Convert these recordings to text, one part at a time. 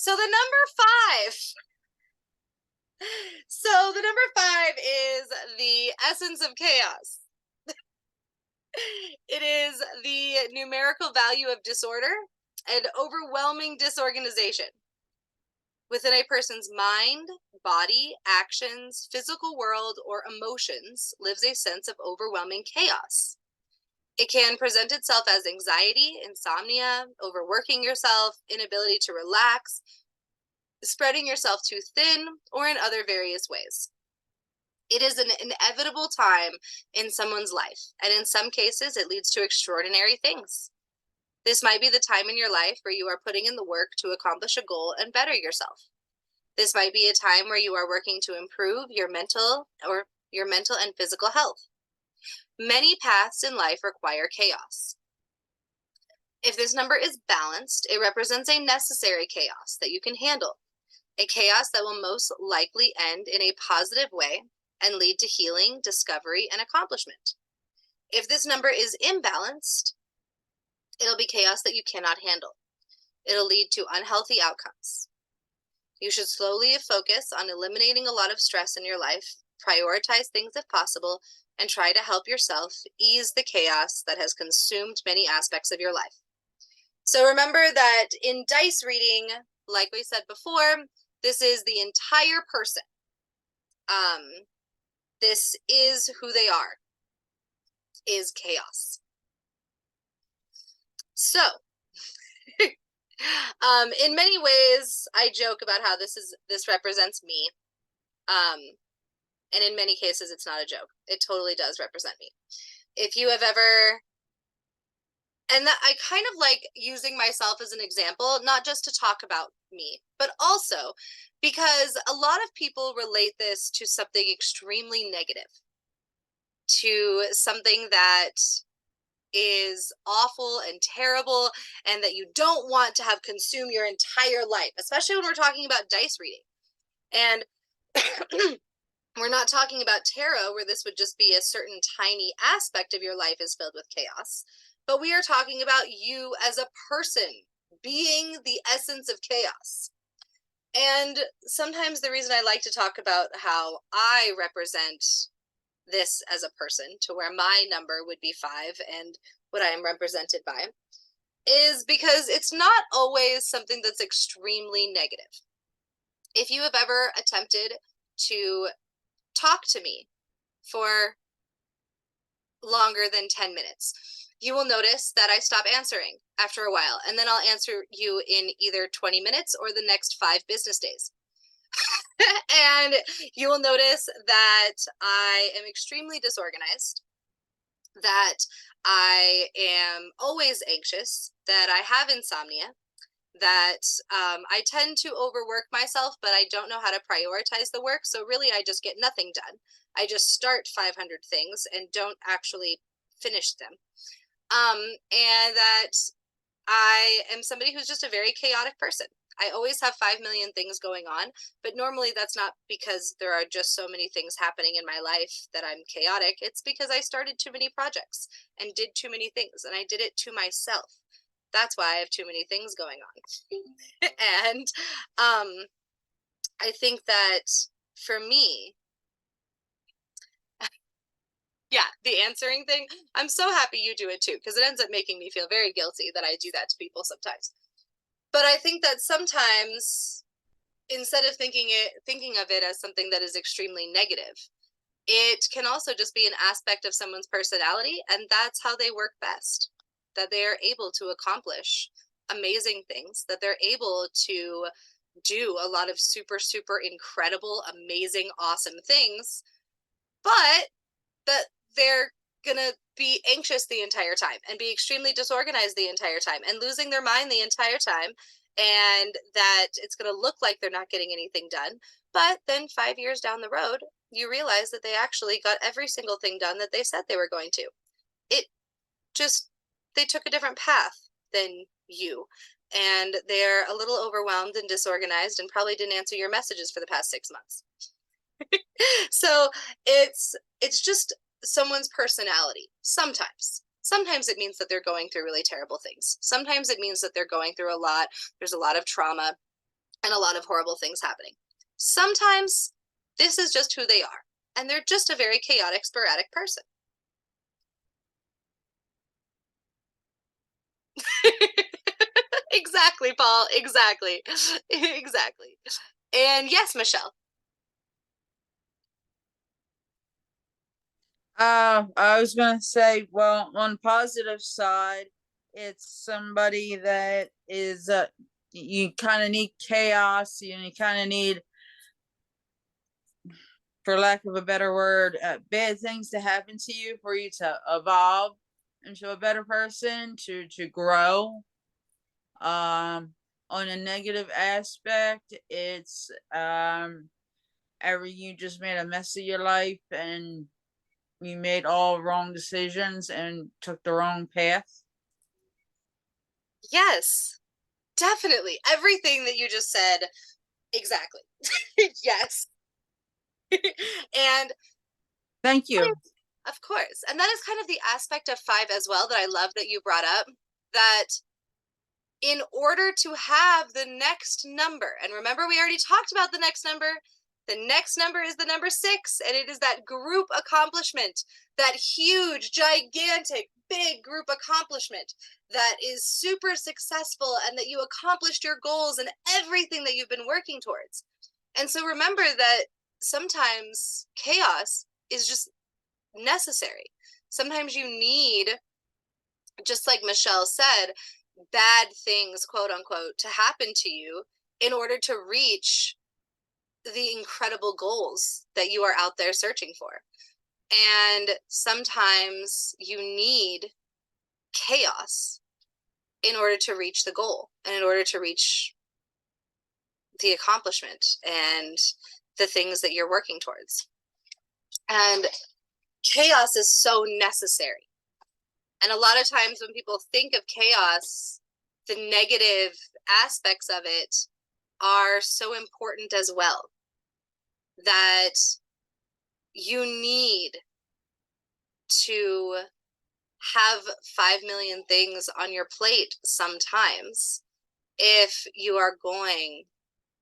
So the number 5. So the number 5 is the essence of chaos. It is the numerical value of disorder and overwhelming disorganization. Within a person's mind, body, actions, physical world, or emotions lives a sense of overwhelming chaos. It can present itself as anxiety, insomnia, overworking yourself, inability to relax, spreading yourself too thin, or in other various ways. It is an inevitable time in someone's life, and in some cases, it leads to extraordinary things. This might be the time in your life where you are putting in the work to accomplish a goal and better yourself. This might be a time where you are working to improve your mental and physical health. Many paths in life require chaos. If this number is balanced, it represents a necessary chaos that you can handle, a chaos that will most likely end in a positive way and lead to healing, discovery, and accomplishment. If this number is imbalanced, it'll be chaos that you cannot handle. It'll lead to unhealthy outcomes. You should slowly focus on eliminating a lot of stress in your life, prioritize things if possible, and try to help yourself ease the chaos that has consumed many aspects of your life. So remember that in dice reading, like we said before, this is the entire person. This is who they are, is chaos. So, in many ways, I joke about how this represents me. And in many cases, it's not a joke. It totally does represent me. If you have ever, and that I kind of like using myself as an example, not just to talk about me, but also because a lot of people relate this to something extremely negative, to something that is awful and terrible and that you don't want to have consume your entire life, especially when we're talking about dice reading. And we're not talking about tarot, where this would just be a certain tiny aspect of your life is filled with chaos, but we are talking about you as a person being the essence of chaos. And sometimes the reason I like to talk about how I represent this as a person, to where my number would be 5 and what I am represented by, is because it's not always something that's extremely negative. If you have ever attempted to talk to me for longer than 10 minutes, you will notice that I stop answering after a while, and then I'll answer you in either 20 minutes or the next 5 business days. And you will notice that I am extremely disorganized, that I am always anxious, that I have insomnia, that I tend to overwork myself, but I don't know how to prioritize the work. So really, I just get nothing done. I just start 500 things and don't actually finish them. And that I am somebody who's just a very chaotic person. I always have 5 million things going on, but normally that's not because there are just so many things happening in my life that I'm chaotic. It's because I started too many projects and did too many things, and I did it to myself. That's why I have too many things going on. And I think that for me, yeah, the answering thing, I'm so happy you do it too, because it ends up making me feel very guilty that I do that to people sometimes. But I think that sometimes, instead of thinking of it as something that is extremely negative, it can also just be an aspect of someone's personality, and that's how they work best. That they are able to accomplish amazing things, that they're able to do a lot of super, super incredible, amazing, awesome things, but that they're gonna be anxious the entire time and be extremely disorganized the entire time and losing their mind the entire time, and that it's gonna look like they're not getting anything done. But then 5 years down the road, you realize that they actually got every single thing done that they said they were going to. It just, they took a different path than you, and they're a little overwhelmed and disorganized and probably didn't answer your messages for the past 6 months. So it's just someone's personality. Sometimes it means that they're going through really terrible things. Sometimes it means that they're going through a lot. There's a lot of trauma. and a lot of horrible things happening. Sometimes this is just who they are, and they're just a very chaotic, sporadic person. Exactly, Paul. Exactly. Exactly. And yes, Michelle. I was gonna say, well, on positive side, it's somebody that is you kind of need chaos, and you kind of need, for lack of a better word, bad things to happen to you for you to evolve into a better person, to grow. On a negative aspect, it's ever you just made a mess of your life and you made all wrong decisions and took the wrong path. Yes, definitely. Everything that you just said, exactly. Yes. And Thank you. of course. And that is kind of the aspect of 5 as well that I love that you brought up, that in order to have the next number, and remember, we already talked about the next number is the number 6, and it is that group accomplishment, that huge, gigantic, big group accomplishment that is super successful and that you accomplished your goals and everything that you've been working towards. And so remember that sometimes chaos is just necessary. Sometimes you need, just like Michelle said, bad things, quote unquote, to happen to you in order to reach the incredible goals that you are out there searching for. And sometimes you need chaos in order to reach the goal and in order to reach the accomplishment and the things that you're working towards. And chaos is so necessary. And a lot of times when people think of chaos, the negative aspects of it are so important as well, that you need to have 5 million things on your plate sometimes if you are going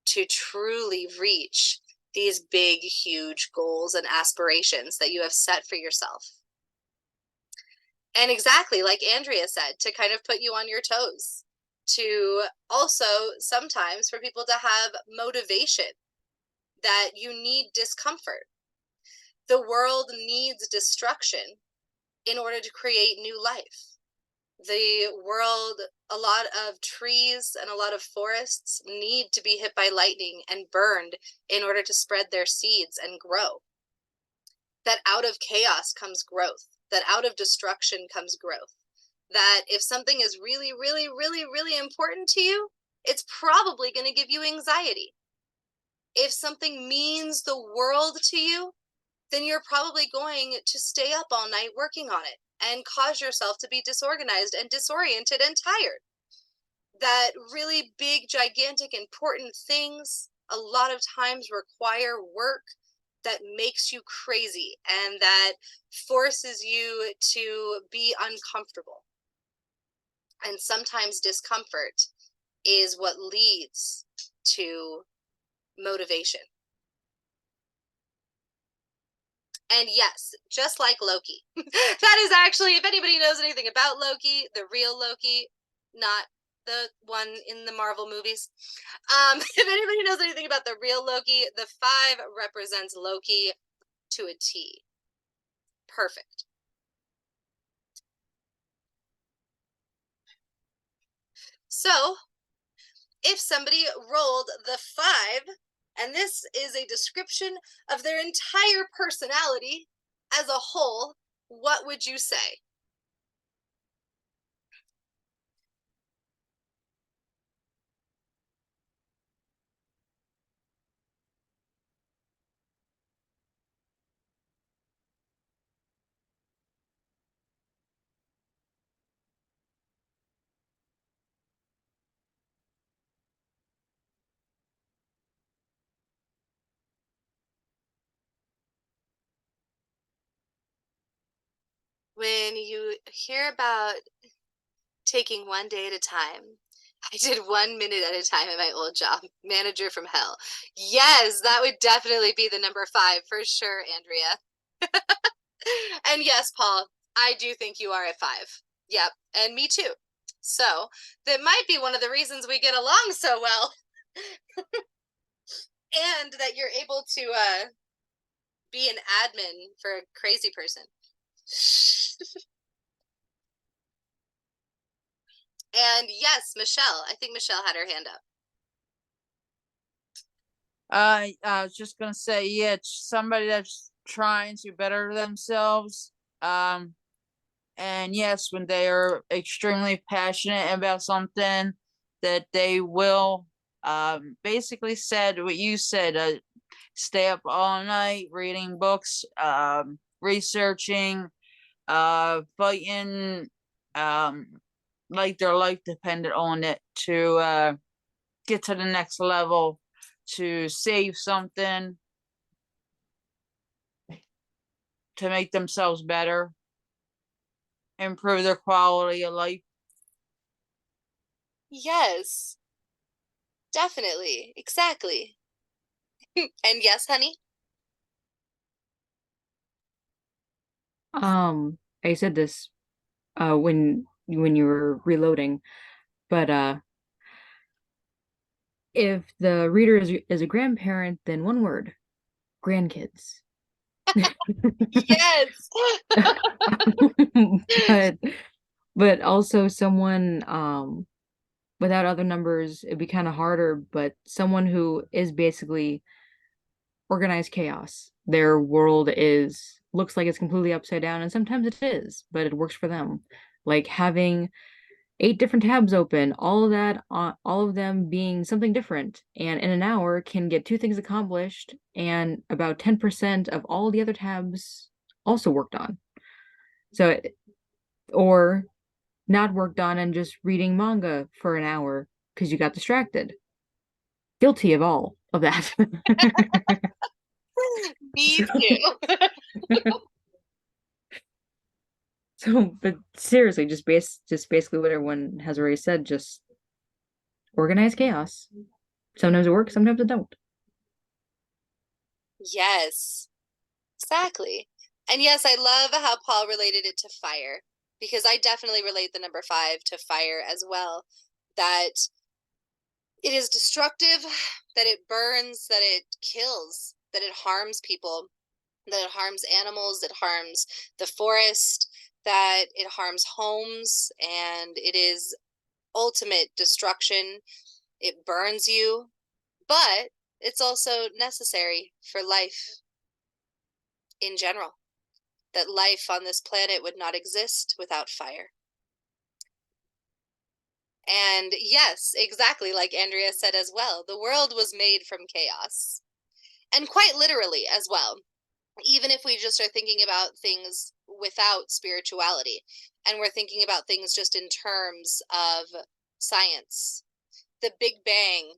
to truly reach these big, huge goals and aspirations that you have set for yourself. And exactly like Andrea said, to kind of put you on your toes, to also sometimes for people to have motivation, that you need discomfort. The world needs destruction in order to create new life. The world, a lot of trees and a lot of forests need to be hit by lightning and burned in order to spread their seeds and grow. That out of chaos comes growth, that out of destruction comes growth. That if something is really, really, really, really important to you, it's probably going to give you anxiety. If something means the world to you, then you're probably going to stay up all night working on it and cause yourself to be disorganized and disoriented and tired. That really big, gigantic, important things a lot of times require work that makes you crazy and that forces you to be uncomfortable. And sometimes discomfort is what leads to motivation. And yes, just like Loki. That is actually, if anybody knows anything about Loki, the real Loki, not the one in the Marvel movies. If anybody knows anything about the real Loki, the 5 represents Loki to a T. Perfect. So, if somebody rolled the 5, and this is a description of their entire personality as a whole, what would you say? When you hear about taking one day at a time I did 1 minute at a time at my old job. Manager from hell. Yes, that would definitely be the number 5 for sure, Andrea. And yes, Paul, I do think you are at 5. Yep, and me too. So that might be one of the reasons we get along so well. And that you're able to be an admin for a crazy person. And yes, Michelle. I think Michelle had her hand up. I was just gonna say, yeah, it's somebody that's trying to better themselves. And yes, when they are extremely passionate about something, that they will, basically said what you said, stay up all night reading books, researching, fighting, um, like their life depended on it to get to the next level, to save something, to make themselves better, improve their quality of life. Yes, definitely. Exactly. And yes, honey? I said this when you were reloading, but if the reader is a grandparent, then one word, grandkids. Yes. But but also someone without other numbers, it'd be kind of harder, but someone who is basically organized chaos. Their world is looks like it's completely upside down, and sometimes it is, but it works for them. Like having 8 different tabs open, all of that, all of them being something different, and in an hour can get 2 things accomplished, and about 10% of all the other tabs also worked on. So, or not worked on and just reading manga for an hour because you got distracted. Guilty of all of that. Me So, too. so, but seriously, just basically what everyone has already said, just organize chaos. Sometimes it works, sometimes it don't. Yes, exactly. And yes, I love how Paul related it to fire because I definitely relate the number 5 to fire as well. That it is destructive, that it burns, that it kills, that it harms people, that it harms animals, it harms the forest, that it harms homes, and it is ultimate destruction. It burns you, but it's also necessary for life in general. That life on this planet would not exist without fire. And yes, exactly like Andrea said as well, the world was made from chaos. And quite literally as well. Even if we just are thinking about things without spirituality and we're thinking about things just in terms of science, the Big Bang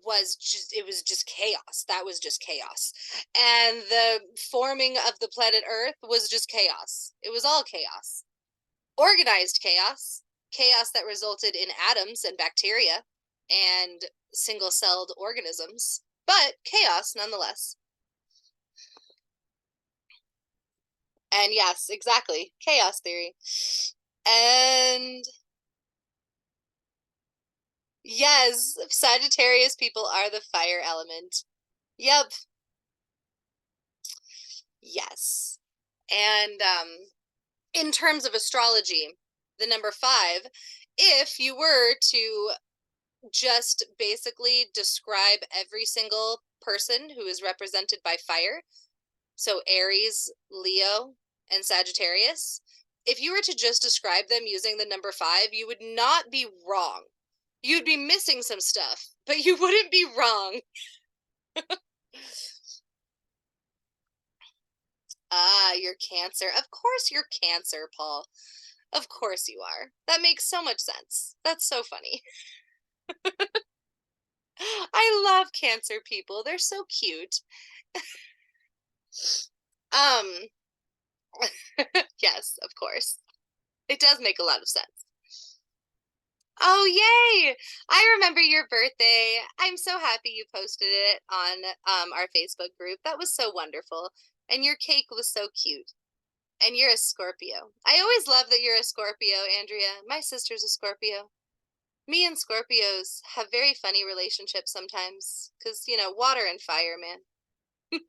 was just chaos. That was just chaos. And the forming of the planet Earth was just chaos. It was all chaos. Organized chaos, chaos that resulted in atoms and bacteria and single-celled organisms, but chaos nonetheless. And yes, exactly. Chaos theory. And yes, Sagittarius people are the fire element. Yep. Yes. And in terms of astrology, the number 5, if you were to just basically describe every single person who is represented by fire, so Aries, Leo, and Sagittarius, if you were to just describe them using the number 5, you would not be wrong. You'd be missing some stuff, but you wouldn't be wrong. Ah, you're Cancer. Of course you're Cancer, Paul. Of course you are. That makes so much sense. That's so funny. I love Cancer people. They're so cute. Um, yes, of course. It does make a lot of sense. Oh, yay! I remember your birthday. I'm so happy you posted it on our Facebook group. That was so wonderful. And your cake was so cute. And you're a Scorpio. I always love that you're a Scorpio, Andrea. My sister's a Scorpio. Me and Scorpios have very funny relationships sometimes because, you know, water and fire, man.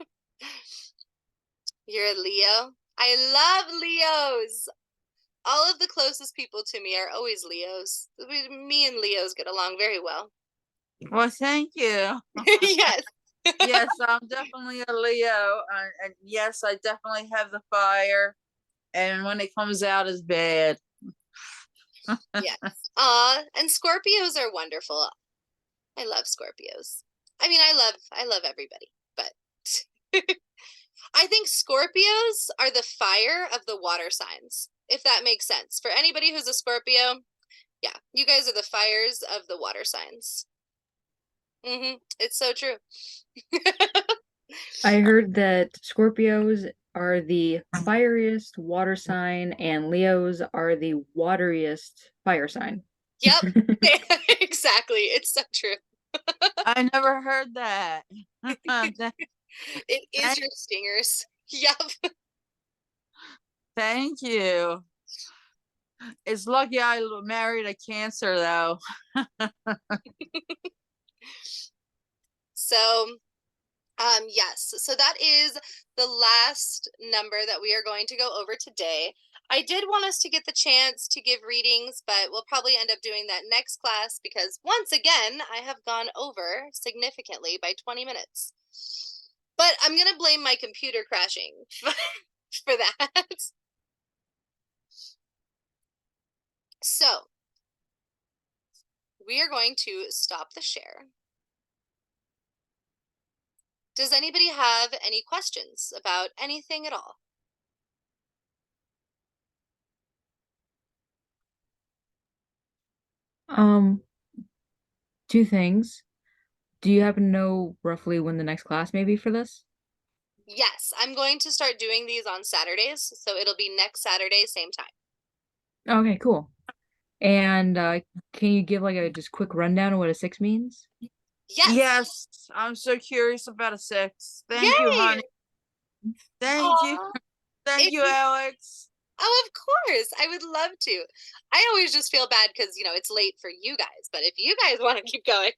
You're a Leo. I love Leos. All of the closest people to me are always Leos. Me and Leos get along very well. Well, thank you. Yes. Yes, I'm definitely a Leo, and yes, I definitely have the fire. And when it comes out, it's bad. Yes. Aw, and Scorpios are wonderful. I love Scorpios. I mean, I love everybody, but I think Scorpios are the fire of the water signs, if that makes sense. For anybody who's a Scorpio, yeah, you guys are the fires of the water signs. It's so true. I heard that Scorpios are the fieriest water sign and Leos are the wateriest fire sign. Yep. Exactly. It's so true. I never heard that. It is your stingers. Yep. Thank you. It's lucky I married a Cancer, though. So, yes. So that is the last number that we are going to go over today. I did want us to get the chance to give readings, but we'll probably end up doing that next class because once again, I have gone over significantly by 20 minutes. But I'm going to blame my computer crashing for that. So, we are going to stop the share. Does anybody have any questions about anything at all? Um, two things. Do you happen to know roughly when the next class may be for this? Yes, I'm going to start doing these on Saturdays, so it'll be next Saturday, same time. Okay, cool. And can you give like a just quick rundown of what a 6 means? Yes. Yes, I'm so curious about a 6. Thank you, Yay! honey. Thank you. Aw. Thank you, Alex. Oh, of course. I would love to. I always just feel bad because, you know, it's late for you guys, but if you guys want to keep going.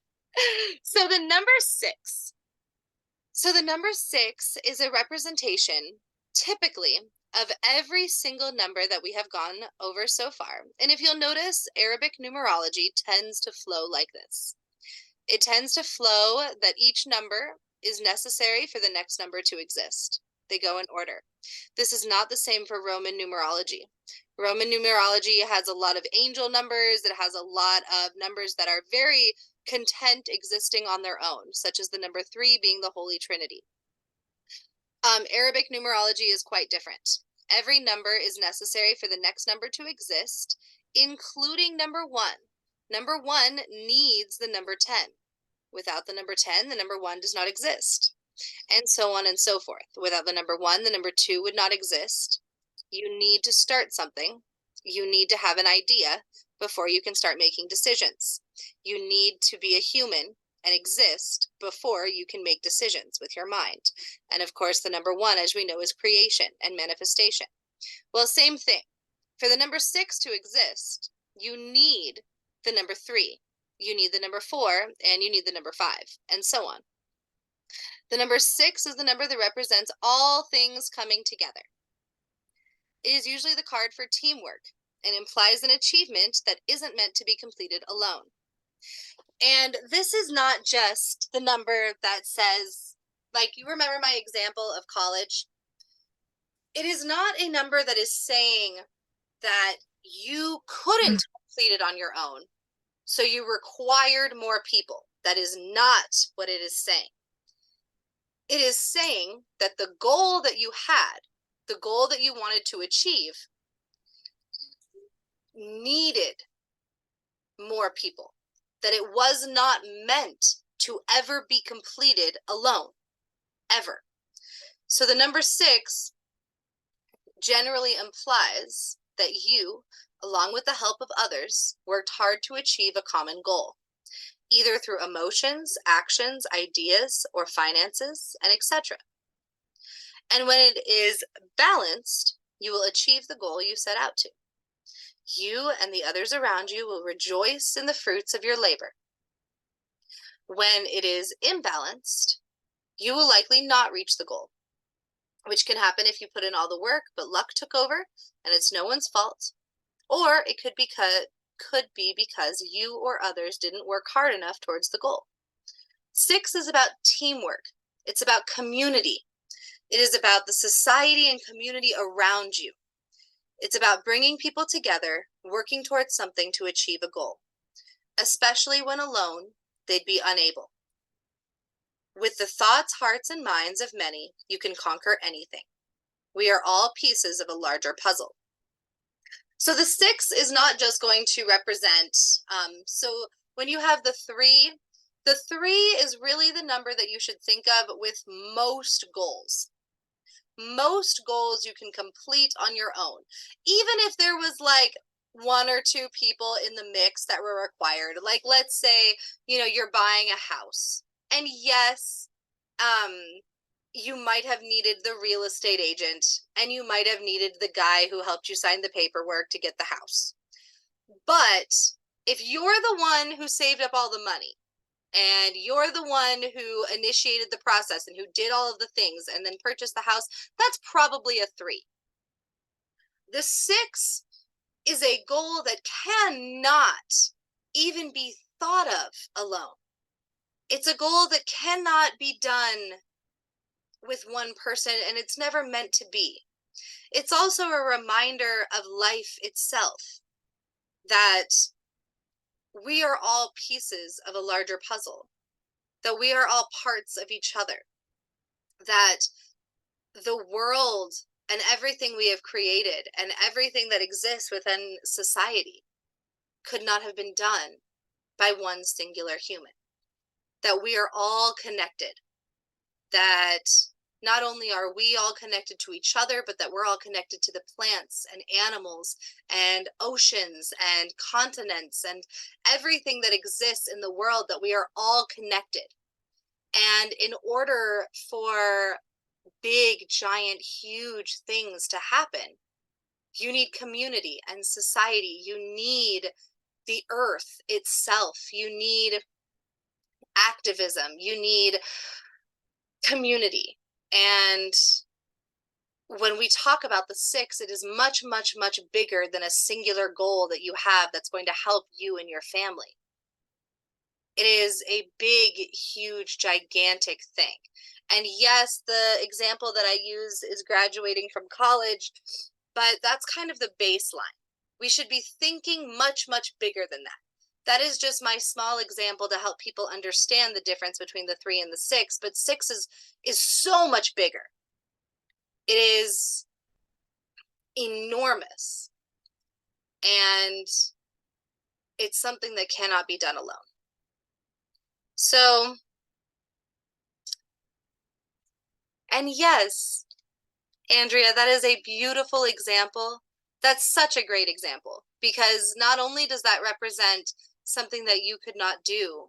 So the number 6. So the number 6 is a representation, typically, of every single number that we have gone over so far. And if you'll notice, Arabic numerology tends to flow like this. It tends to flow that each number is necessary for the next number to exist. They go in order. This is not the same for Roman numerology. Roman numerology has a lot of angel numbers. It has a lot of numbers that are very content existing on their own, such as the number 3 being the Holy Trinity. Arabic numerology is quite different. Every number is necessary for the next number to exist, including number 1. Number 1 needs the number 10. Without the number 10, the number 1 does not exist, and so on and so forth. Without the number 1, the number 2 would not exist. You need to start something. You need to have an idea before you can start making decisions. You need to be a human and exist before you can make decisions with your mind. And of course, the number 1, as we know, is creation and manifestation. Well, same thing. For the number 6 to exist, you need the number 3. You need the number 4, and you need the number 5, and so on. The number 6 is the number that represents all things coming together. It is usually the card for teamwork and implies an achievement that isn't meant to be completed alone. And this is not just the number that says, like, you remember my example of college? It is not a number that is saying that you couldn't complete it on your own, so you required more people. That is not what it is saying. It is saying that the goal that you had, the goal that you wanted to achieve, needed more people. That it was not meant to ever be completed alone, ever. So the number 6 generally implies that you along with the help of others, worked hard to achieve a common goal, either through emotions, actions, ideas, or finances, and etc. And when it is balanced, you will achieve the goal you set out to. You and the others around you will rejoice in the fruits of your labor. When it is imbalanced, you will likely not reach the goal, which can happen if you put in all the work, but luck took over and it's no one's fault. Or it could be because you or others didn't work hard enough towards the goal. 6 is about teamwork. It's about community. It is about the society and community around you. It's about bringing people together, working towards something to achieve a goal, especially when alone, they'd be unable. With the thoughts, hearts, and minds of many, you can conquer anything. We are all pieces of a larger puzzle. So the 6 is not just going to represent, so when you have the 3 is really the number that you should think of with most goals. Most goals you can complete on your own. Even if there was like 1 or 2 people in the mix that were required, like let's say, you're buying a house. And yes, you might have needed the real estate agent and you might have needed the guy who helped you sign the paperwork to get the house. But if you're the one who saved up all the money and you're the one who initiated the process and who did all of the things and then purchased the house, that's probably a 3. The 6 is a goal that cannot even be thought of alone. It's a goal that cannot be done with one person, and it's never meant to be. It's also a reminder of life itself, that we are all pieces of a larger puzzle, that we are all parts of each other, that the world and everything we have created and everything that exists within society could not have been done by one singular human, that we are all connected, that not only are we all connected to each other, but that we're all connected to the plants and animals and oceans and continents and everything that exists in the world, that we are all connected. And in order for big, giant, huge things to happen, you need community and society. You need the earth itself. You need activism. You need community. And when we talk about the 6, it is much, much, much bigger than a singular goal that you have that's going to help you and your family. It is a big, huge, gigantic thing. And yes, the example that I use is graduating from college, but that's kind of the baseline. We should be thinking much, much bigger than that. That is just my small example to help people understand the difference between the 3 and the 6, but 6 is so much bigger. It is enormous, and it's something that cannot be done alone. So, and yes, Andrea, that is a beautiful example. That's such a great example, because not only does that represent something that you could not do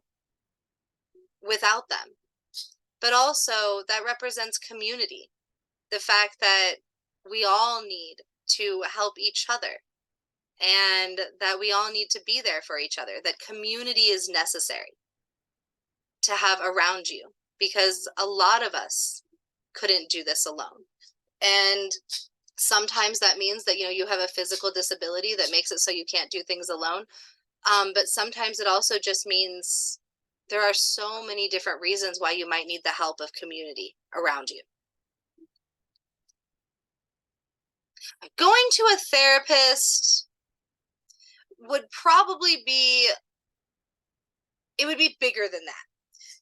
without them, but also that represents community. The fact that we all need to help each other and that we all need to be there for each other, that community is necessary to have around you, because a lot of us couldn't do this alone. And sometimes that means that, you have a physical disability that makes it so you can't do things alone. But sometimes it also just means there are so many different reasons why you might need the help of community around you. Going to a therapist would probably be, it would be bigger than that.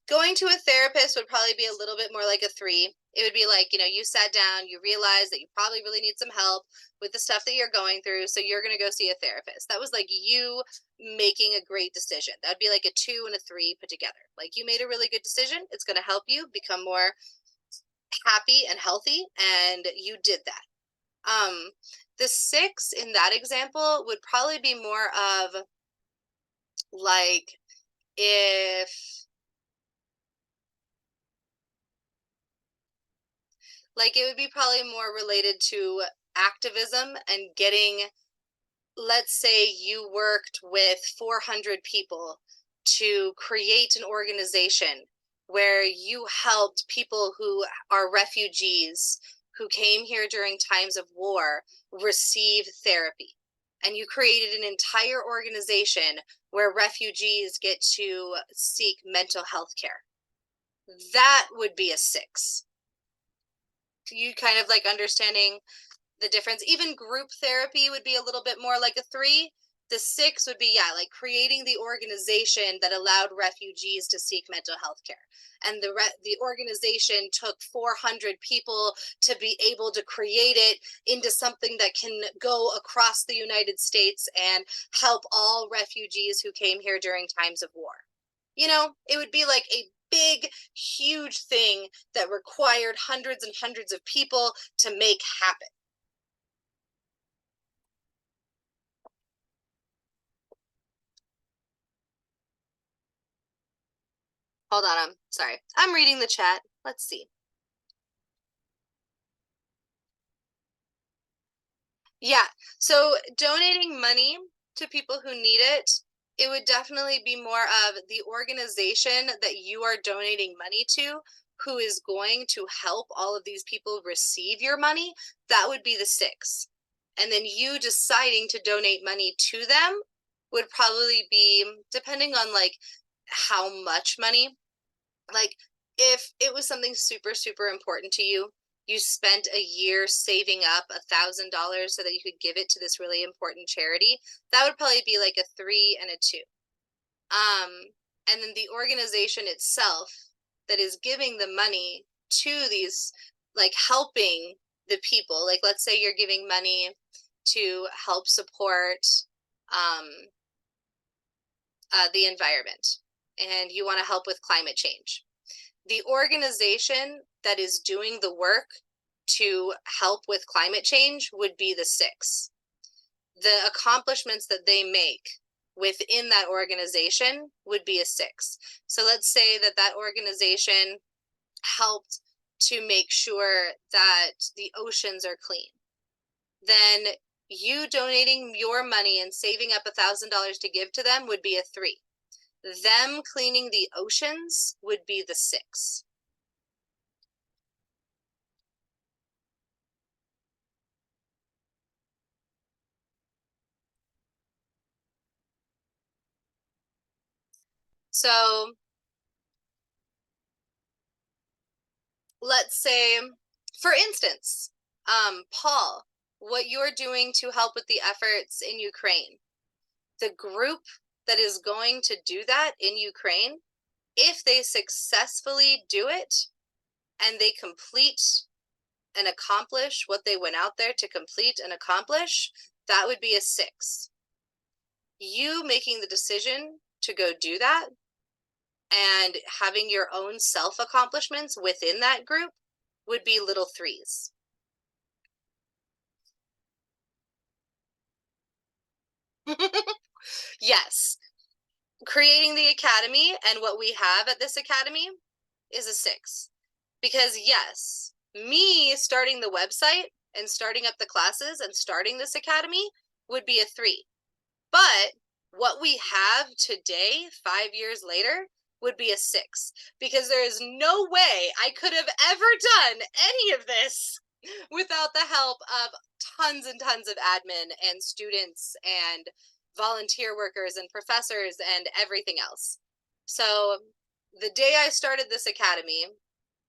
Going to a therapist would probably be a little bit more like a 3. It would be like, you sat down, you realized that you probably really need some help with the stuff that you're going through, so you're going to go see a therapist. That was like you making a great decision. That would be like a 2 and a 3 put together. Like, you made a really good decision. It's going to help you become more happy and healthy, and you did that. The 6 in that example would probably be more of like if like it would be probably more related to activism and getting, let's say you worked with 400 people to create an organization where you helped people who are refugees who came here during times of war receive therapy. And you created an entire organization where refugees get to seek mental health care. That would be a 6. You kind of like understanding the difference. Even group therapy would be a little bit more like a 3. The 6 would be, yeah, like creating the organization that allowed refugees to seek mental health care. And the organization took 400 people to be able to create it into something that can go across the United States and help all refugees who came here during times of war. You know, it would be like a big, huge thing that required hundreds and hundreds of people to make happen. Hold on, I'm sorry. I'm reading the chat. Let's see. Yeah, so donating money to people who need it, it would definitely be more of the organization that you are donating money to, who is going to help all of these people receive your money. That would be the 6. And then you deciding to donate money to them would probably be, depending on like how much money, like if it was something super, super important to you, you spent a year saving up $1,000 so that you could give it to this really important charity, that would probably be like a 3 and a 2. And then the organization itself that is giving the money to these, like helping the people, like let's say you're giving money to help support the environment and you want to help with climate change. The organization that is doing the work to help with climate change would be the 6. The accomplishments that they make within that organization would be a 6. So let's say that that organization helped to make sure that the oceans are clean. Then you donating your money and saving up $1,000 to give to them would be a 3. Them cleaning the oceans would be the 6. So let's say, for instance, Paul, what you're doing to help with the efforts in Ukraine, the group that is going to do that in Ukraine, if they successfully do it and they complete and accomplish what they went out there to complete and accomplish, that would be a 6. You making the decision to go do that and having your own self accomplishments within that group would be little 3s. Yes, creating the academy and what we have at this academy is a 6. Because yes, me starting the website and starting up the classes and starting this academy would be a 3. But what we have today, 5 years later, would be a 6. Because there is no way I could have ever done any of this without the help of tons and tons of admin and students and volunteer workers and professors and everything else. So the day I started this academy,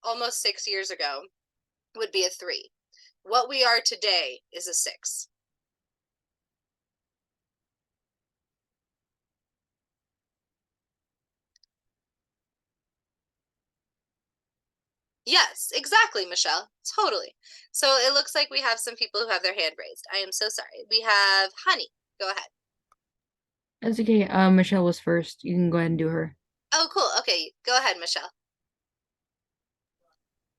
almost 6 years ago, would be a 3. What we are today is a 6. Yes, exactly, Michelle. Totally. So it looks like we have some people who have their hand raised. I am so sorry. We have Honey. Go ahead. That's okay. Michelle was first. You can go ahead and do her. Oh, cool. Okay, go ahead, Michelle.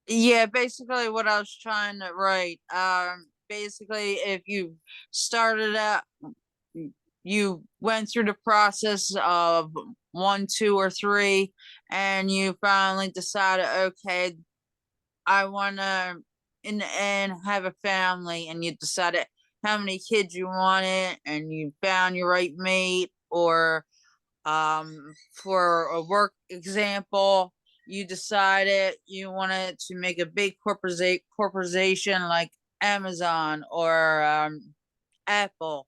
Yeah, basically what I was trying to write. basically, if you started out, you went through the process of 1, 2, or 3, and you finally decided, okay, I want to, in the end, have a family, and you decided how many kids you wanted, and you found your right mate, or for a work example, you decided you wanted to make a big corporation like Amazon or Apple.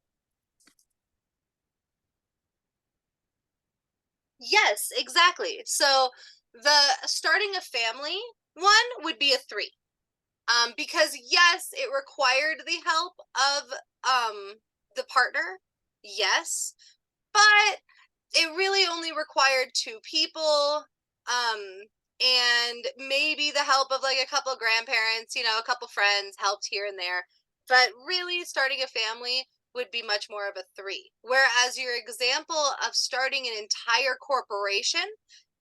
Yes, exactly. So the starting a family one would be a 3. Because yes, it required the help of the partner. Yes, but it really only required 2 people. And maybe the help of like a couple grandparents, a couple friends helped here and there. But really starting a family would be much more of a 3. Whereas your example of starting an entire corporation,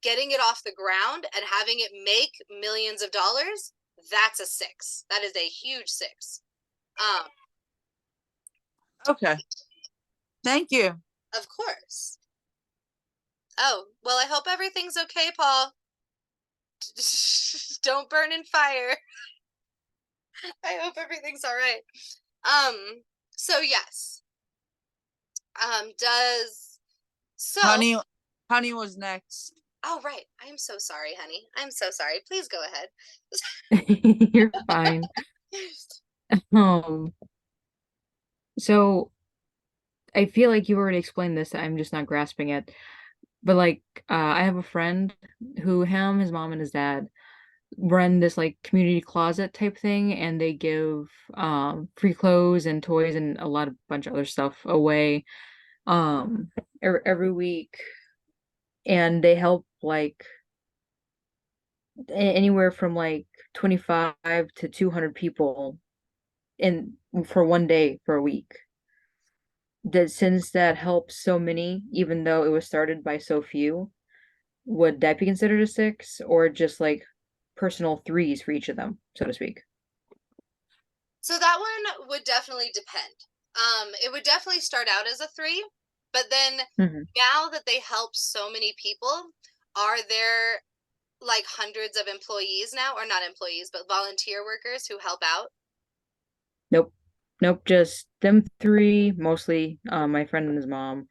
getting it off the ground and having it make millions of dollars, that's a 6. That is a huge 6. Okay. Thank you. Of course. Oh, well, I hope everything's okay, Paul. Don't burn in fire. I hope everything's all right. So yes. Honey, honey was next. Oh, right. I'm so sorry, honey. I'm so sorry. Please go ahead. You're fine. Um, so I feel like you already explained this. I'm just not grasping it. But like, I have a friend who his mom and his dad run this like community closet type thing, and they give free clothes and toys and a lot of bunch of other stuff away every week, and they help like anywhere from like 25 to 200 people in for one day for a week. That since that helps so many, even though it was started by so few, would that be considered a 6, or just like personal 3s for each of them, so to speak? So that one would definitely depend. It would definitely start out as a 3, but then now that they help so many people, are there like hundreds of employees now, or not employees, but volunteer workers who help out? Nope, just them 3, mostly my friend and his mom.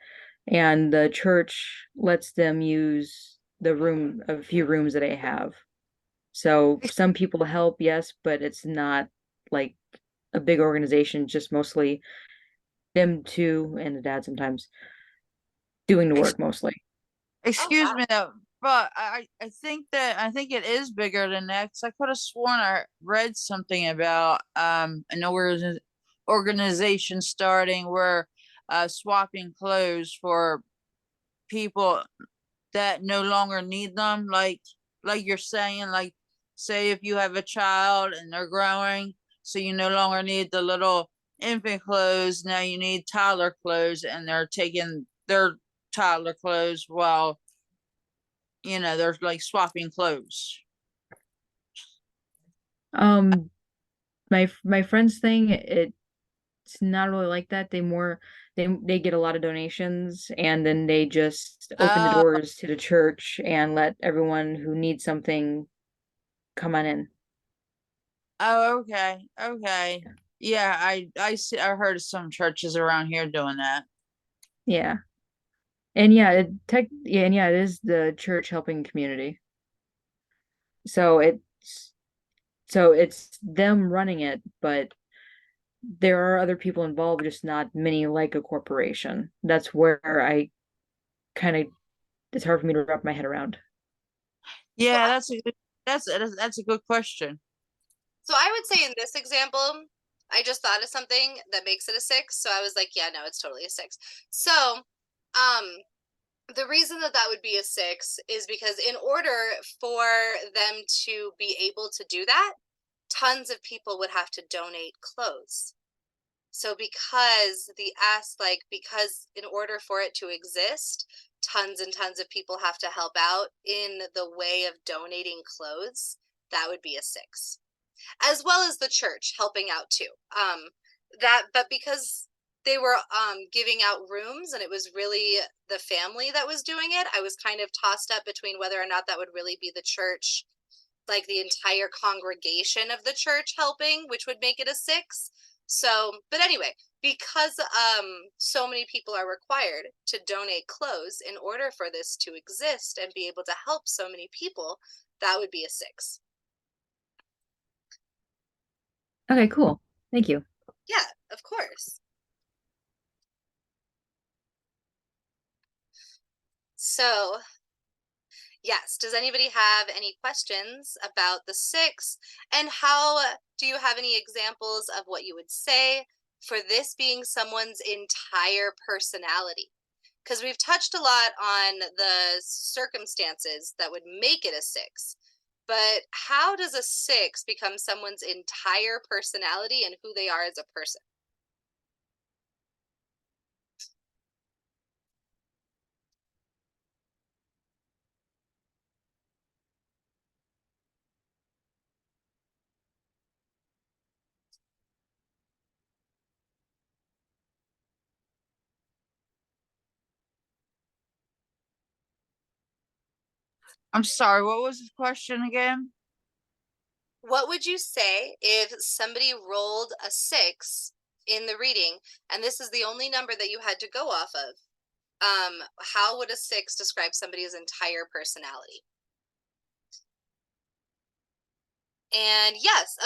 And the church lets them use a few rooms that I have. So some people help, yes, but it's not like a big organization, just mostly them 2 and the dad sometimes doing the work mostly. Excuse me though, but I think it is bigger than that, 'cause I could have sworn I read something about an organization starting where swapping clothes for people that no longer need them, like you're saying, like say if you have a child and they're growing, so you no longer need the little infant clothes, now you need toddler clothes, and they're taking their toddler clothes while they're like swapping clothes. My friend's thing, it's not really like that. They get a lot of donations, and then they just open the Oh, doors to the church and let everyone who needs something come on in. oh, okay. Yeah, I see. I heard of some churches around here doing that. Yeah. And yeah, it is the church helping community. So it's them running it, but there are other people involved, just not many like a corporation. That's where I kind of it's hard for me to wrap my head around. Yeah, that's a good question. So I would say in this example, I just thought of something that makes it a 6. So I was like, yeah, no, it's totally a 6. So, the reason that that would be a 6 is because in order for them to be able to do that, tons of people would have to donate clothes. So because in order for it to exist, tons and tons of people have to help out in the way of donating clothes. That would be a 6, as well as the church helping out too. but because they were giving out rooms and it was really the family that was doing it, I was kind of tossed up between whether or not that would really be the church, like the entire congregation of the church helping, which would make it a 6. So, but anyway, because so many people are required to donate clothes in order for this to exist and be able to help so many people, that would be a 6. Okay, cool. Thank you. Yeah, of course. So, yes, does anybody have any questions about the 6? And how do you have any examples of what you would say for this being someone's entire personality? Because we've touched a lot on the circumstances that would make it a 6. But how does a 6 become someone's entire personality and who they are as a person? I'm sorry, what was the question again? What would you say if somebody rolled a 6 in the reading, and this is the only number that you had to go off of? How would a 6 describe somebody's entire personality? And yes,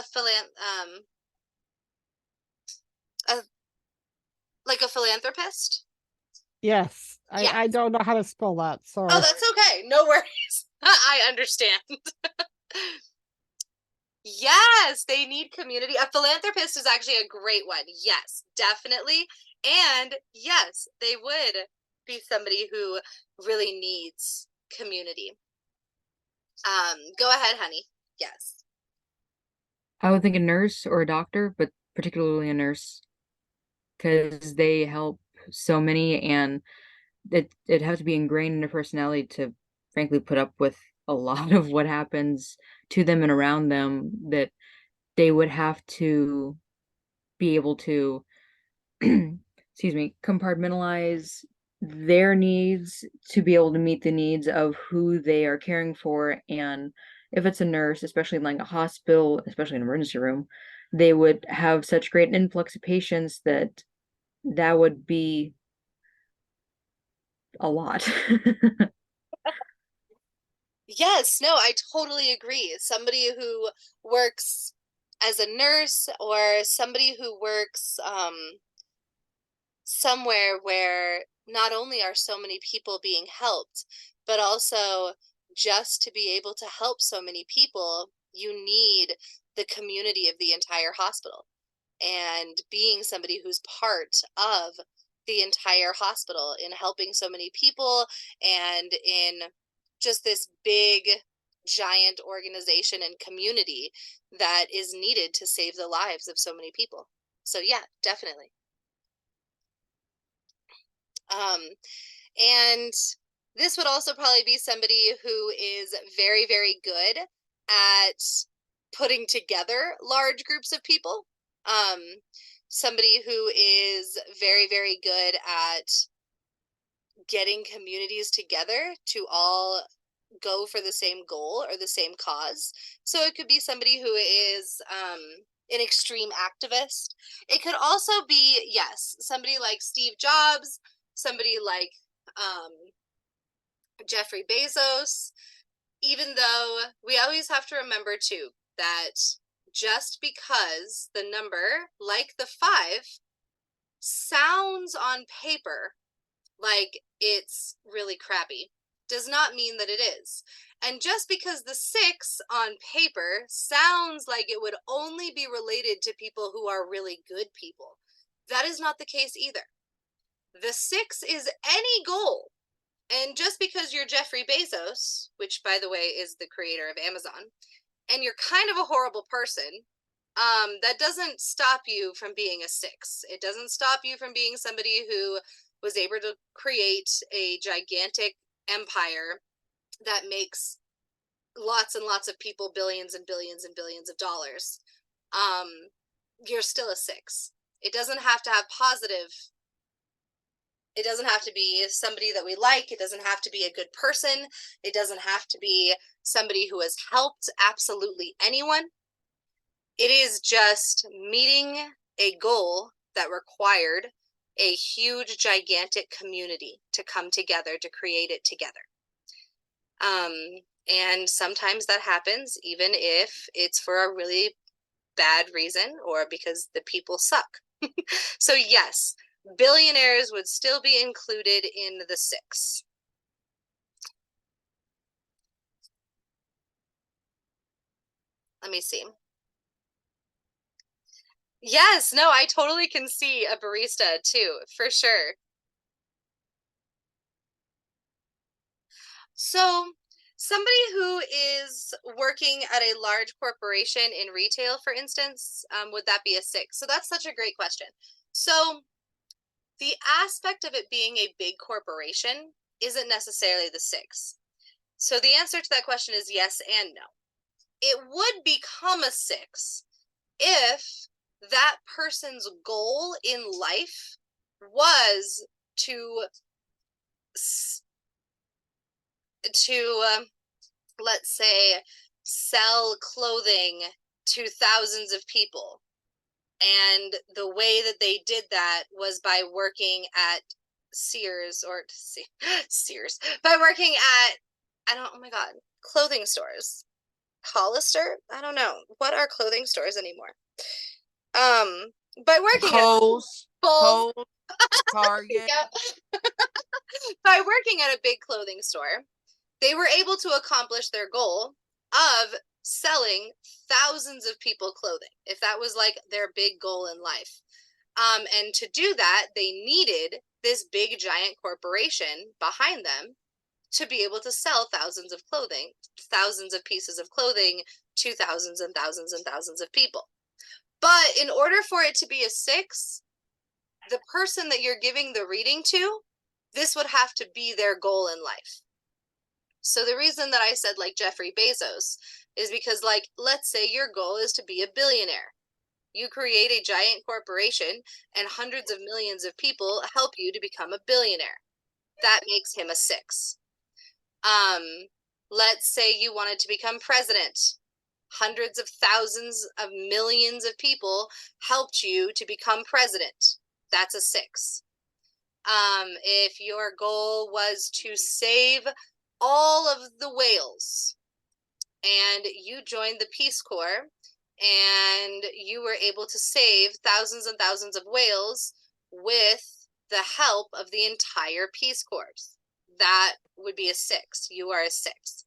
like a philanthropist. Yes, Yes. I don't know how to spell that. Oh, Sorry. that's okay. No worries. I understand. Yes, they need community. A philanthropist is actually a great one. Yes, definitely. And yes, they would be somebody who really needs community. Go ahead, honey. Yes. I would think a nurse or a doctor, but particularly a nurse, because they help so many, and it'd have to be ingrained in their personality to frankly put up with a lot of what happens to them and around them, that they would have to be able to excuse me, compartmentalize their needs to be able to meet the needs of who they are caring for. And if it's a nurse, especially in like a hospital, especially an emergency room, they would have such great influx of patients that that would be a lot. Yes, no, I totally agree. Somebody who works as a nurse or somebody who works somewhere where not only are so many people being helped, but also just to be able to help so many people, you need the community of the entire hospital. And being somebody who's part of the entire hospital in helping so many people and in just this big giant organization and community that is needed to save the lives of so many people. So yeah, definitely. And this would also probably be somebody who is very, very good at putting together large groups of people. Somebody who is very, very good at getting communities together to all go for the same goal or the same cause. So it could be somebody who is an extreme activist. It could also be, yes, somebody like Steve Jobs, somebody like Jeffrey Bezos, even though we always have to remember too that just because the number, like the 5, sounds on paper like it's really crappy, does not mean that it is. And just because the 6 on paper sounds like it would only be related to people who are really good people, that is not the case either. The 6 is any goal. And just because you're Jeffrey Bezos, which by the way is the creator of Amazon, and you're kind of a horrible person, that doesn't stop you from being a 6. It doesn't stop you from being somebody who was able to create a gigantic empire that makes lots and lots of people billions and billions and billions of dollars. You're still a 6. It doesn't have to have positive. It doesn't have to be somebody that we like. It doesn't have to be a good person. It doesn't have to be somebody who has helped absolutely anyone. It is just meeting a goal that required a huge, gigantic community to come together to create it together. And sometimes that happens even if it's for a really bad reason or because the people suck. So yes, billionaires would still be included in the 6. Let me see. Yes, no, I totally can see a barista too, for sure. So somebody who is working at a large corporation in retail, for instance, would that be a 6? So that's such a great question. So the aspect of it being a big corporation isn't necessarily the 6. So the answer to that question is yes and no. It would become a 6 if that person's goal in life was to let's say, sell clothing to thousands of people. And the way that they did that was by working at Sears by working at, oh my God, clothing stores. Hollister? I don't know. What are clothing stores anymore? By working Kohl's, Kohl's, Target. by working at a big clothing store, they were able to accomplish their goal of selling thousands of people clothing, if that was like their big goal in life. And to do that, they needed this big giant corporation behind them to be able to sell thousands of pieces of clothing to thousands and thousands and thousands of people. But in order for it to be a 6, the person that you're giving the reading to, this would have to be their goal in life. So the reason that I said like Jeffrey Bezos is because, like, let's say your goal is to be a billionaire. You create a giant corporation and hundreds of millions of people help you to become a billionaire. That makes him a 6. Let's say you wanted to become president. Hundreds of thousands of millions of people helped you to become president. That's a 6. If your goal was to save all of the whales and you joined the Peace Corps and you were able to save thousands and thousands of whales with the help of the entire Peace Corps, that would be a 6. You are a 6.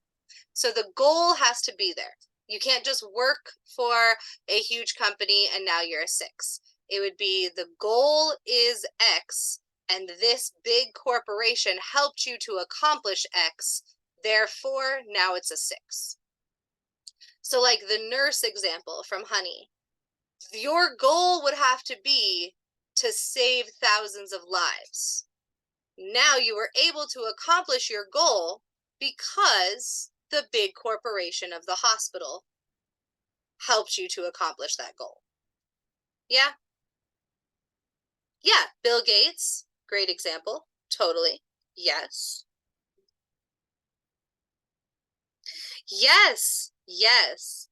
So the goal has to be there. You can't just work for a huge company and now you're a 6. It would be the goal is X, and this big corporation helped you to accomplish X, therefore now it's a 6. So like the nurse example from Honey, your goal would have to be to save thousands of lives. Now you were able to accomplish your goal because the big corporation of the hospital helped you to accomplish that goal. Yeah? Yeah, Bill Gates, great example. Totally. Yes. Yes. Yes.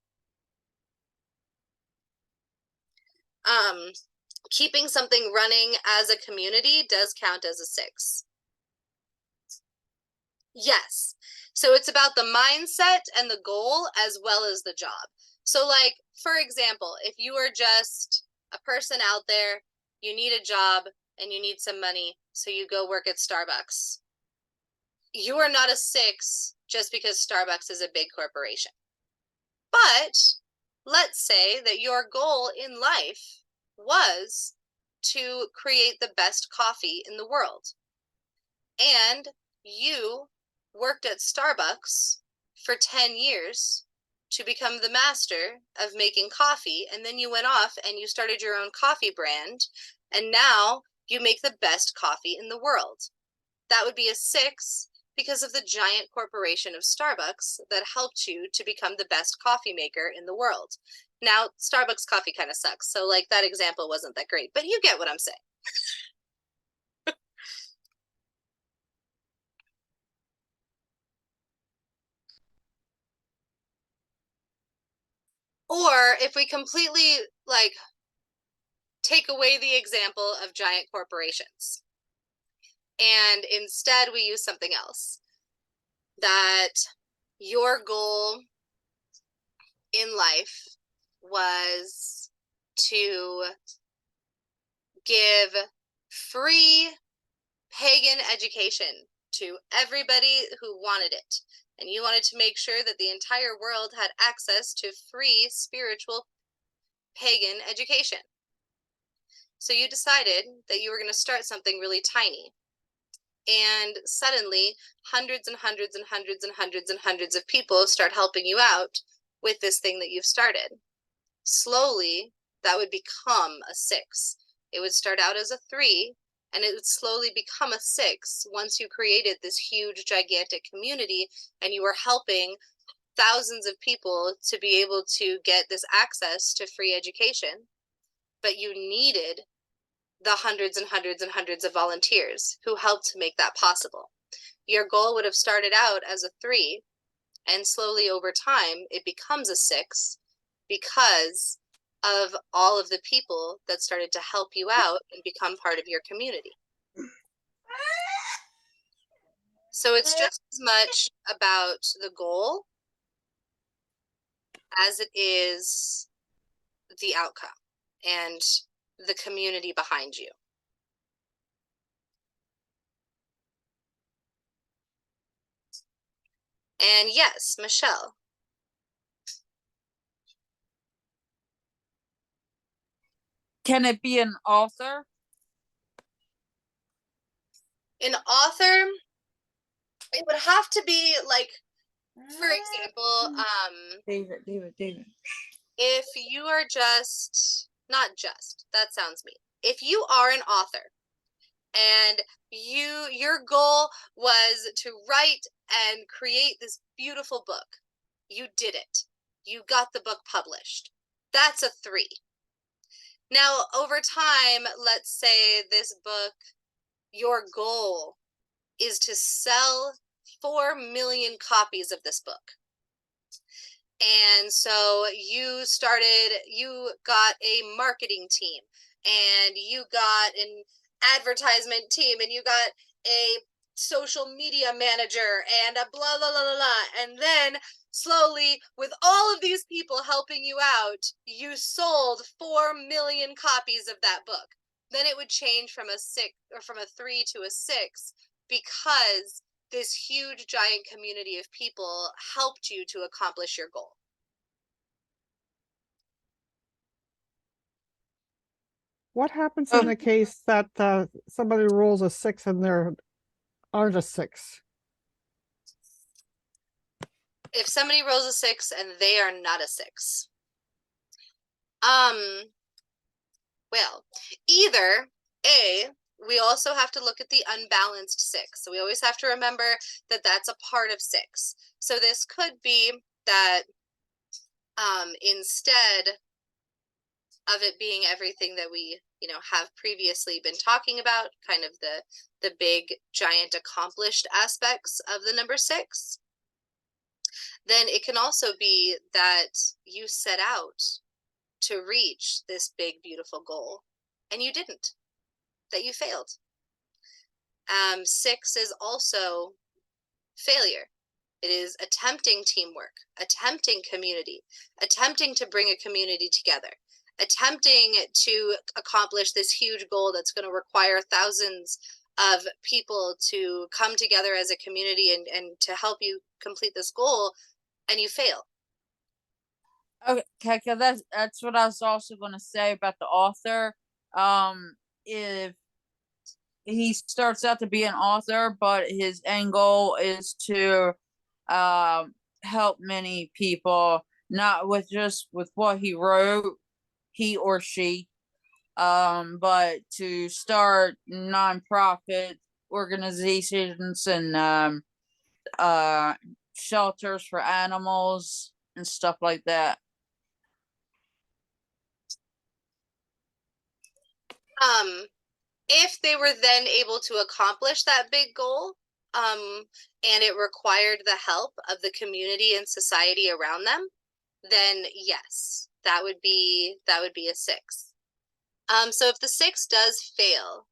Keeping something running as a community does count as a 6. Yes. So it's about the mindset and the goal as well as the job. So like, for example, if you are just a person out there, you need a job and you need some money, so you go work at Starbucks. You are not a 6 just because Starbucks is a big corporation. But let's say that your goal in life was to create the best coffee in the world. And you worked at Starbucks for 10 years to become the master of making coffee. And then you went off and you started your own coffee brand. And now you make the best coffee in the world. That would be a 6 because of the giant corporation of Starbucks that helped you to become the best coffee maker in the world. Now, Starbucks coffee kind of sucks, so like that example wasn't that great, but you get what I'm saying. Or if we completely like take away the example of giant corporations and instead we use something else, that your goal in life was to give free pagan education to everybody who wanted it. And you wanted to make sure that the entire world had access to free spiritual pagan education. So you decided that you were going to start something really tiny. And suddenly, hundreds and hundreds and hundreds and hundreds and hundreds of people start helping you out with this thing that you've started. Slowly, that would become a 6. It would start out as a 3, and it would slowly become a 6 once you created this huge, gigantic community, and you were helping thousands of people to be able to get this access to free education. But you needed the hundreds and hundreds and hundreds of volunteers who helped to make that possible. Your goal would have started out as a 3, and slowly over time, it becomes a 6 because of all of the people that started to help you out and become part of your community. So it's just as much about the goal as it is the outcome and the community behind you. And yes, Michelle. Can it be an author? An author, it would have to be like, for example, David. if you are just, not just, that sounds mean. If you are an author and your goal was to write and create this beautiful book, you did it. You got the book published. That's a 3. Now, over time, let's say this book, your goal is to sell 4 million copies of this book. And so you got a marketing team, and you got an advertisement team, and you got a social media manager, and a blah, blah, blah, blah, blah. And then slowly, with all of these people helping you out, you sold 4 million copies of that book. Then it would change from a 6 or from a 3 to a 6 because this huge giant community of people helped you to accomplish your goal. What happens in the case that somebody rolls a 6 and they aren't a 6? If somebody rolls a 6 and they are not a 6, well, either A, we also have to look at the unbalanced 6. So we always have to remember that that's a part of 6. So this could be that instead of it being everything that we, have previously been talking about, kind of the big, giant, accomplished aspects of the number 6, then it can also be that you set out to reach this big, beautiful goal and you didn't, that you failed. 6 is also failure. It is attempting teamwork, attempting community, attempting to bring a community together, attempting to accomplish this huge goal that's going to require thousands of people to come together as a community and to help you complete this goal, and you fail. Okay, cause that's what I was also going to say about the author. If he starts out to be an author, but his end goal is to help many people, not with just with what he wrote, he or she, but to start nonprofit organizations and shelters for animals and stuff like that. If they were then able to accomplish that big goal, and it required the help of the community and society around them, then yes, that would be a 6. So if the 6 does fail,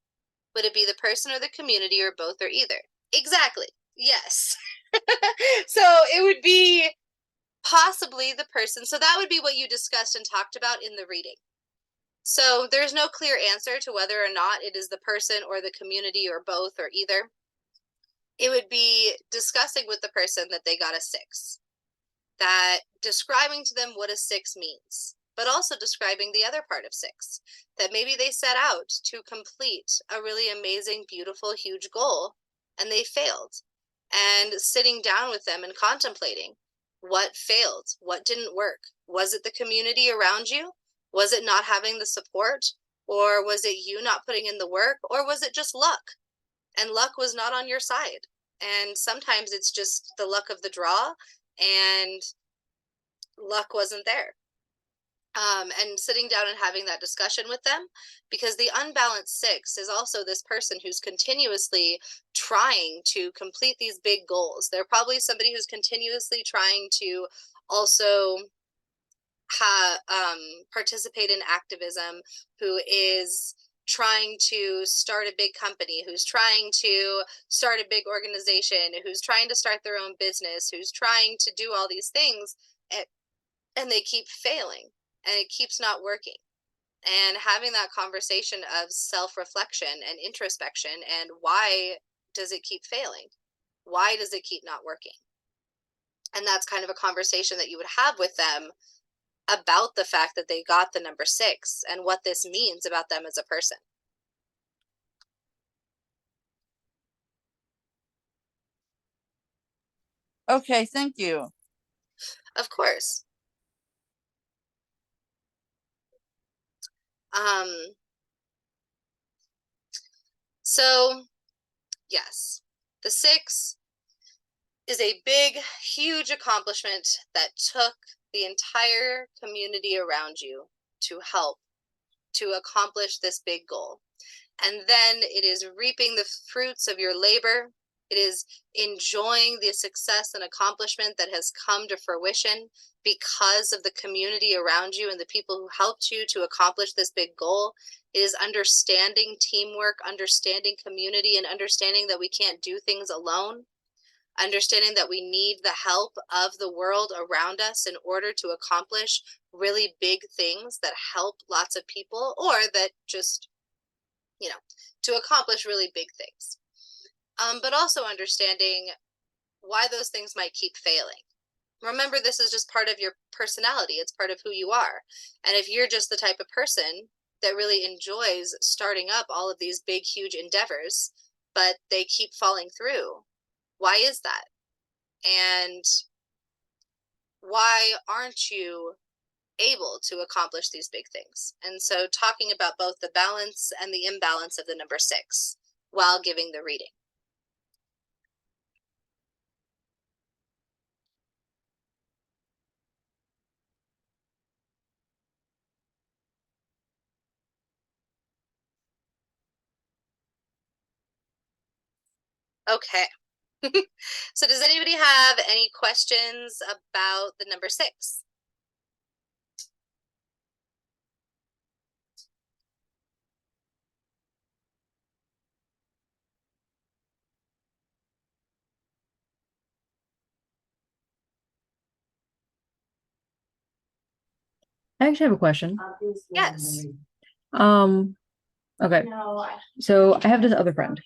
would it be the person or the community or both or either? Exactly. Yes. So it would be possibly the person. So that would be what you discussed and talked about in the reading. So there's no clear answer to whether or not it is the person or the community or both or either. It would be discussing with the person that they got a 6, that describing to them what a 6 means, but also describing the other part of 6, that maybe they set out to complete a really amazing, beautiful, huge goal, and they failed. And sitting down with them and contemplating what failed, what didn't work. Was it the community around you? Was it not having the support? Or was it you not putting in the work? Or was it just luck? And luck was not on your side. And sometimes it's just the luck of the draw, and luck wasn't there. And sitting down and having that discussion with them, because the unbalanced 6 is also this person who's continuously trying to complete these big goals. They're probably somebody who's continuously trying to also participate in activism, who is trying to start a big company, who's trying to start a big organization, who's trying to start their own business, who's trying to do all these things, and they keep failing, and it keeps not working. And having that conversation of self-reflection and introspection, and why does it keep failing? Why does it keep not working? And that's kind of a conversation that you would have with them about the fact that they got the number 6 and what this means about them as a person. Okay, thank you. Of course. So yes, the 6 is a big, huge accomplishment that took the entire community around you to help to accomplish this big goal. And then it is reaping the fruits of your labor. It is enjoying the success and accomplishment that has come to fruition because of the community around you and the people who helped you to accomplish this big goal. It is understanding teamwork, understanding community, and understanding that we can't do things alone. Understanding that we need the help of the world around us in order to accomplish really big things that help lots of people, or that just, to accomplish really big things. But also understanding why those things might keep failing. Remember, this is just part of your personality. It's part of who you are. And if you're just the type of person that really enjoys starting up all of these big, huge endeavors, but they keep falling through, why is that? And why aren't you able to accomplish these big things? And so talking about both the balance and the imbalance of the number 6 while giving the reading. Okay. So does anybody have any questions about the number 6? I actually have a question. Yes. Okay. So I have this other friend.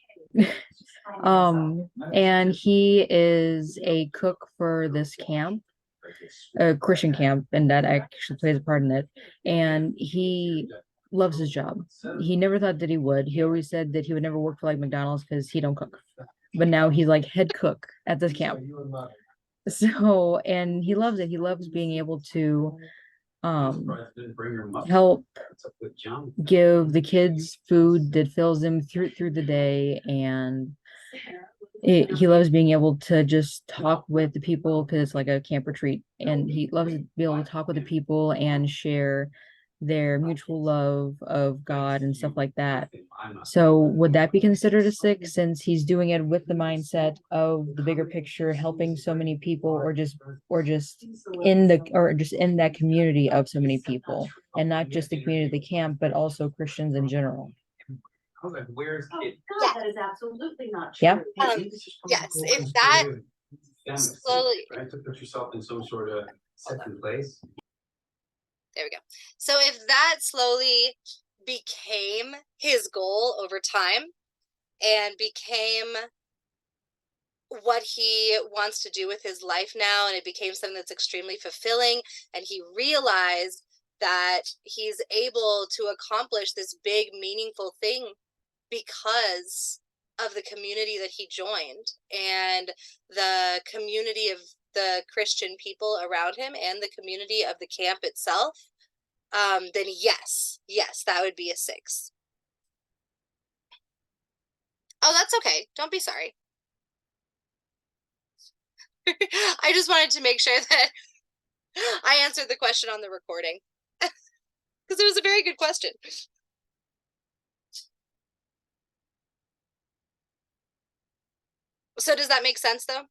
And he is a cook for this camp, a Christian camp, and that actually plays a part in it. And he loves his job. He never thought that he would. He always said that he would never work for like McDonald's because he don't cook. But now he's like head cook at this camp. So, and he loves it. He loves being able to help give the kids food that fills them through the day, and he loves being able to just talk with the people because it's like a camp retreat, and he loves to be able to talk with the people and share their mutual love of God and stuff like that. So would that be considered a six since he's doing it with the mindset of the bigger picture, helping so many people, or just in that community of so many people, and not just the community of the camp, but also Christians in general? Okay, where's it? Yeah. That is absolutely not Yeah. true. Yes, if that slowly, Right, to put yourself in some sort of second place. there we go. So if that slowly became his goal over time and became what he wants to do with his life now, and it became something that's extremely fulfilling, and he realized that he's able to accomplish this big, meaningful thing because of the community that he joined and the community of the Christian people around him and the community of the camp itself, then yes, that would be a six. Oh, that's okay. Don't be sorry. I just wanted to make sure that I answered the question on the recording because it was a very good question. So does that make sense though?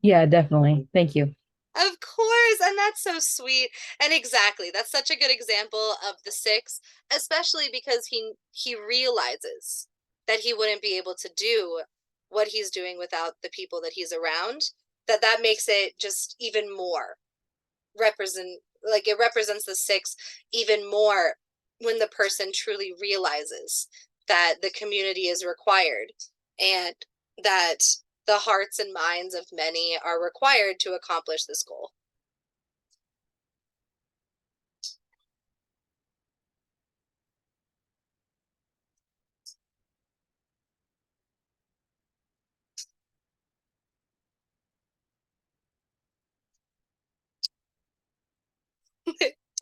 Yeah, definitely. Thank you. Of course, and that's so sweet. And exactly, that's such a good example of the six, especially because he realizes that he wouldn't be able to do what he's doing without the people that he's around. That makes it just even more it represents the six even more when the person truly realizes that the community is required and that the hearts and minds of many are required to accomplish this goal.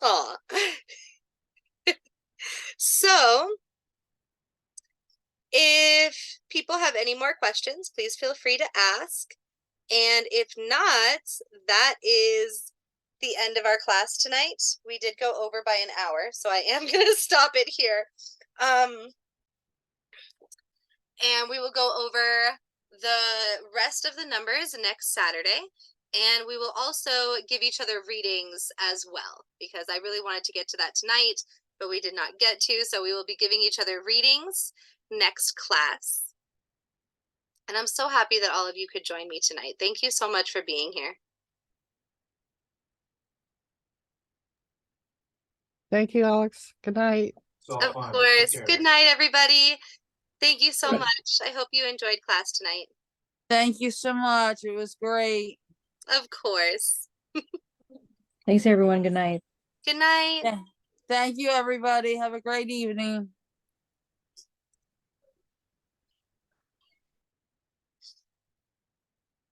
Aw. So, if people have any more questions, please feel free to ask. And if not, that is the end of our class tonight. We did go over by an hour, so I am going to stop it here. And we will go over the rest of the numbers next Saturday. And we will also give each other readings as well, because I really wanted to get to that tonight, but we did not get to. So we will be giving each other readings next class. And I'm so happy that all of you could join me tonight. Thank you so much for being here. Thank you, Alex. Good night. Of course. Good night, everybody. Thank you so much. I hope you enjoyed class tonight. Thank you so much. It was great. Of course. Thanks, everyone. Good night. Good night. Yeah. Thank you, everybody. Have a great evening.